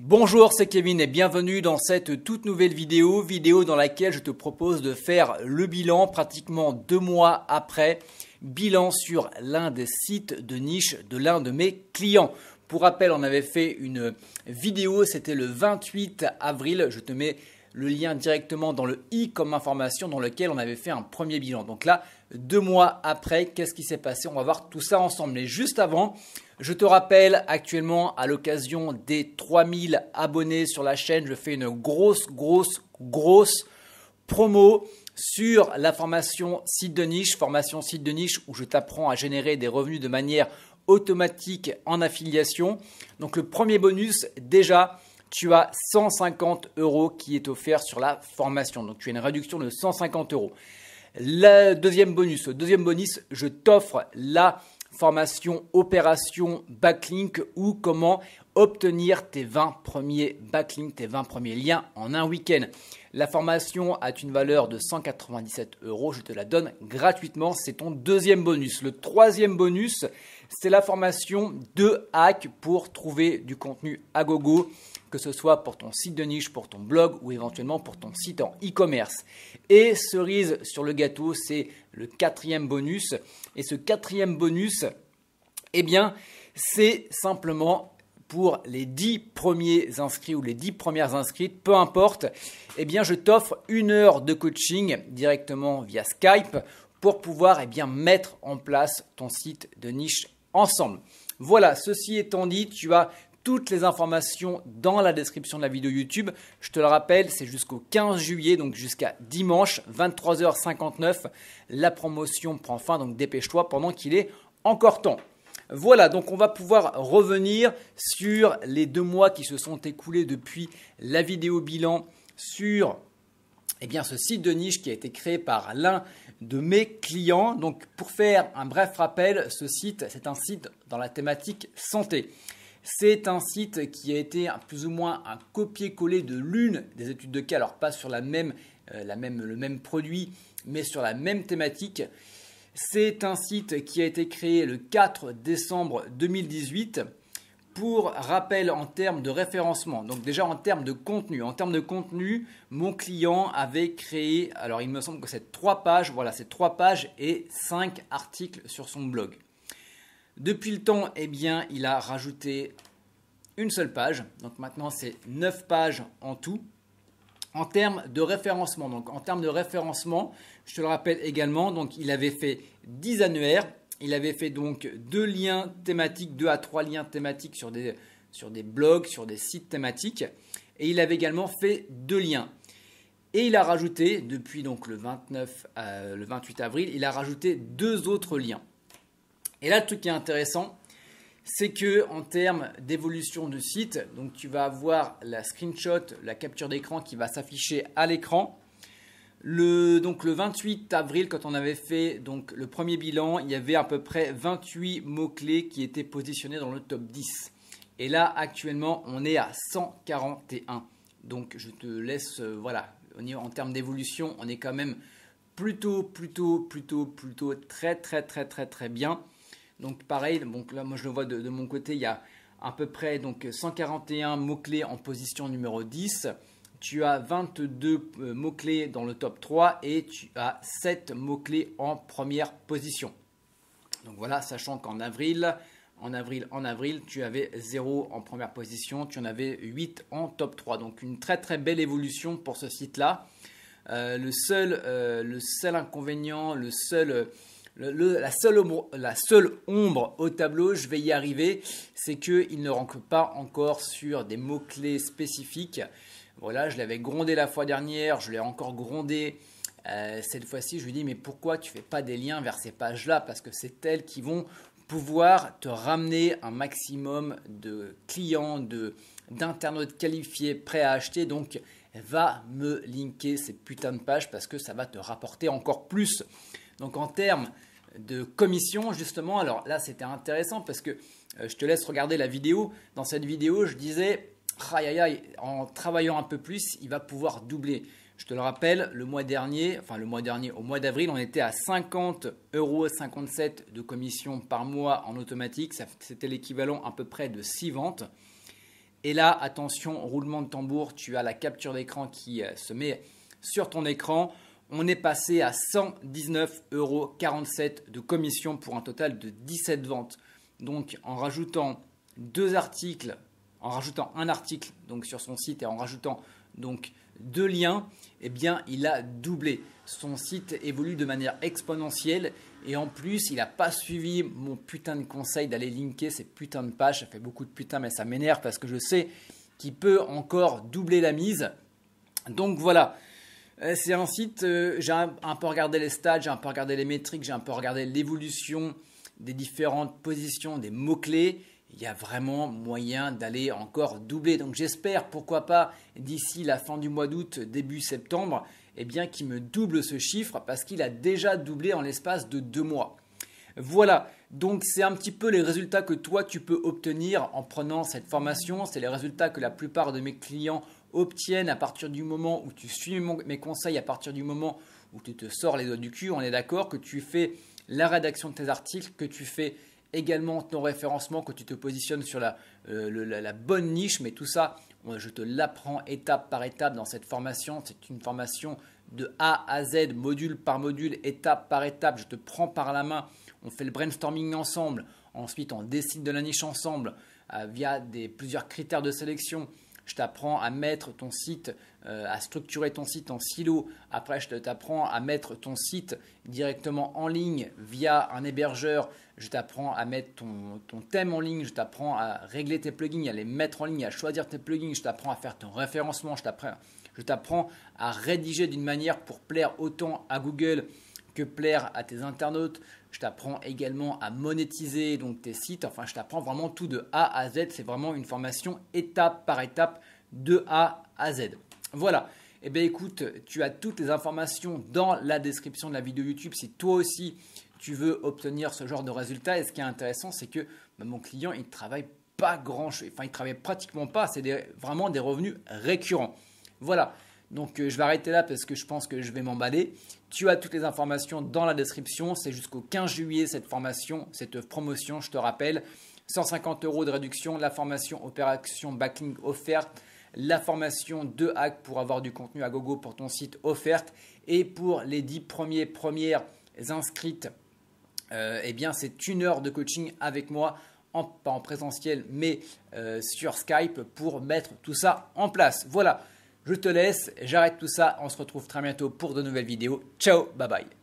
Bonjour, c'est Kevin et bienvenue dans cette toute nouvelle vidéo dans laquelle je te propose de faire le bilan pratiquement 2 mois après, bilan sur l'un des sites de niche de l'un de mes clients. Pour rappel, on avait fait une vidéo, c'était le 28 avril, je te mets le lien directement dans le i comme information dans lequel on avait fait un premier bilan. Donc là, 2 mois après, qu'est-ce qui s'est passé? On va voir tout ça ensemble. Mais juste avant, je te rappelle actuellement à l'occasion des 3000 abonnés sur la chaîne, je fais une grosse promo sur la formation site de niche où je t'apprends à générer des revenus de manière automatique en affiliation. Donc le premier bonus, déjà, tu as 150 € qui est offert sur la formation. Donc, tu as une réduction de 150 €. Le deuxième bonus, je t'offre la formation opération backlink ou comment obtenir tes 20 premiers backlinks, tes 20 premiers liens en un week-end. La formation a une valeur de 197 €. Je te la donne gratuitement. C'est ton deuxième bonus. Le troisième bonus, c'est la formation 2 hacks pour trouver du contenu à gogo, que ce soit pour ton site de niche, pour ton blog ou éventuellement pour ton site en e-commerce. Et cerise sur le gâteau, c'est le quatrième bonus. Et ce quatrième bonus, eh bien, c'est simplement pour les 10 premiers inscrits ou les 10 premières inscrites, peu importe, eh bien, je t'offre 1 heure de coaching directement via Skype pour pouvoir mettre en place ton site de niche ensemble. Voilà, ceci étant dit, tu as toutes les informations dans la description de la vidéo YouTube. Je te le rappelle, c'est jusqu'au 15 juillet, donc jusqu'à dimanche, 23h59. La promotion prend fin, donc dépêche-toi pendant qu'il est encore temps. Voilà, donc on va pouvoir revenir sur les 2 mois qui se sont écoulés depuis la vidéo bilan sur ce site de niche qui a été créé par l'un de mes clients. Donc pour faire un bref rappel, ce site, c'est un site dans la thématique santé. C'est un site qui a été plus ou moins un copier-coller de l'une des études de cas, alors pas sur le même produit, mais sur la même thématique. C'est un site qui a été créé le 4 décembre 2018. Pour rappel en termes de référencement, donc déjà en termes de contenu, mon client avait créé, alors il me semble que c'est 3 pages, voilà, c'est 3 pages et 5 articles sur son blog. Depuis le temps, il a rajouté une seule page, donc maintenant c'est 9 pages en tout. En termes de référencement, je te le rappelle également, donc il avait fait 10 annuaires. Il avait fait donc 2 liens thématiques, 2 à 3 liens thématiques sur des blogs, sur des sites thématiques. Et il avait également fait 2 liens. Et il a rajouté, depuis donc le 28 avril, il a rajouté 2 autres liens. Et là, le truc qui est intéressant, c'est que en termes d'évolution de site, donc tu vas avoir la screenshot, la capture d'écran qui va s'afficher à l'écran. Le 28 avril, quand on avait fait donc, le premier bilan, il y avait à peu près 28 mots-clés qui étaient positionnés dans le top 10. Et là, actuellement, on est à 141. Donc, je te laisse, voilà, en termes d'évolution, on est quand même plutôt très bien. Donc, pareil, donc là, moi, je le vois de mon côté, il y a à peu près donc, 141 mots-clés en position numéro 10. Tu as 22 mots-clés dans le top 3 et tu as 7 mots-clés en première position. Donc voilà, sachant qu'en avril, tu avais 0 en première position, tu en avais 8 en top 3. Donc une très belle évolution pour ce site-là. Le seul inconvénient, la seule ombre au tableau, je vais y arriver, c'est qu'il ne rank pas encore sur des mots-clés spécifiques. Voilà, je l'avais grondé la fois dernière, je l'ai encore grondé cette fois-ci. Je lui dis mais pourquoi tu ne fais pas des liens vers ces pages-là? Parce que c'est elles qui vont pouvoir te ramener un maximum de clients, d'internautes qualifiés prêts à acheter. Donc va me linker ces putains de pages parce que ça va te rapporter encore plus. Donc en termes de commission justement, alors là c'était intéressant parce que je te laisse regarder la vidéo. Dans cette vidéo je disais en travaillant un peu plus, il va pouvoir doubler. Je te le rappelle, au mois d'avril, on était à 50,57 € de commission par mois en automatique. C'était l'équivalent à peu près de 6 ventes. Et là, attention, roulement de tambour, tu as la capture d'écran qui se met sur ton écran. On est passé à 119,47 € de commission pour un total de 17 ventes. Donc en rajoutant un article donc sur son site et en rajoutant donc 2 liens, eh bien il a doublé. Son site évolue de manière exponentielle et en plus il n'a pas suivi mon putain de conseil d'aller linker ces putains de pages. Ça fait beaucoup de putain mais ça m'énerve parce que je sais qu'il peut encore doubler la mise. Donc voilà. C'est un site, j'ai un peu regardé les stats, j'ai un peu regardé les métriques, j'ai un peu regardé l'évolution des différentes positions, des mots-clés. Il y a vraiment moyen d'aller encore doubler. Donc j'espère, pourquoi pas, d'ici la fin du mois d'août, début septembre, eh bien qu'il me double ce chiffre parce qu'il a déjà doublé en l'espace de 2 mois. Voilà, donc c'est un petit peu les résultats que toi tu peux obtenir en prenant cette formation. C'est les résultats que la plupart de mes clients obtiennent à partir du moment où tu suis mes conseils, à partir du moment où tu te sors les doigts du cul. On est d'accord que tu fais la rédaction de tes articles, que tu fais également ton référencement, que tu te positionnes sur la bonne niche. Mais tout ça, je te l'apprends étape par étape dans cette formation. C'est une formation de A à Z, module par module, étape par étape. Je te prends par la main. On fait le brainstorming ensemble. Ensuite, on décide de la niche ensemble via plusieurs critères de sélection. Je t'apprends à mettre ton site, à structurer ton site en silo. Après, je t'apprends à mettre ton site directement en ligne via un hébergeur. Je t'apprends à mettre ton thème en ligne. Je t'apprends à régler tes plugins, à les mettre en ligne, à choisir tes plugins. Je t'apprends à faire ton référencement. Je t'apprends à rédiger d'une manière pour plaire autant à Google que plaire à tes internautes. Je t'apprends également à monétiser donc tes sites. Enfin, je t'apprends vraiment tout de A à Z. C'est vraiment une formation étape par étape de A à Z. Voilà. Eh bien, écoute, tu as toutes les informations dans la description de la vidéo YouTube. Si toi aussi, tu veux obtenir ce genre de résultats. Et ce qui est intéressant, c'est que mon client, il ne travaille pas grand-chose. Enfin, il ne travaille pratiquement pas. C'est vraiment des revenus récurrents. Voilà. Donc, je vais arrêter là parce que je pense que je vais m'emballer. Tu as toutes les informations dans la description. C'est jusqu'au 15 juillet cette formation, cette promotion, je te rappelle. 150 € de réduction, la formation opération backlink offerte, la formation 2 hacks pour avoir du contenu à gogo pour ton site offerte. Et pour les 10 premières inscrites, eh bien, c'est 1 heure de coaching avec moi, pas en présentiel, mais sur Skype pour mettre tout ça en place. Voilà. Je te laisse, j'arrête tout ça, on se retrouve très bientôt pour de nouvelles vidéos. Ciao, bye bye.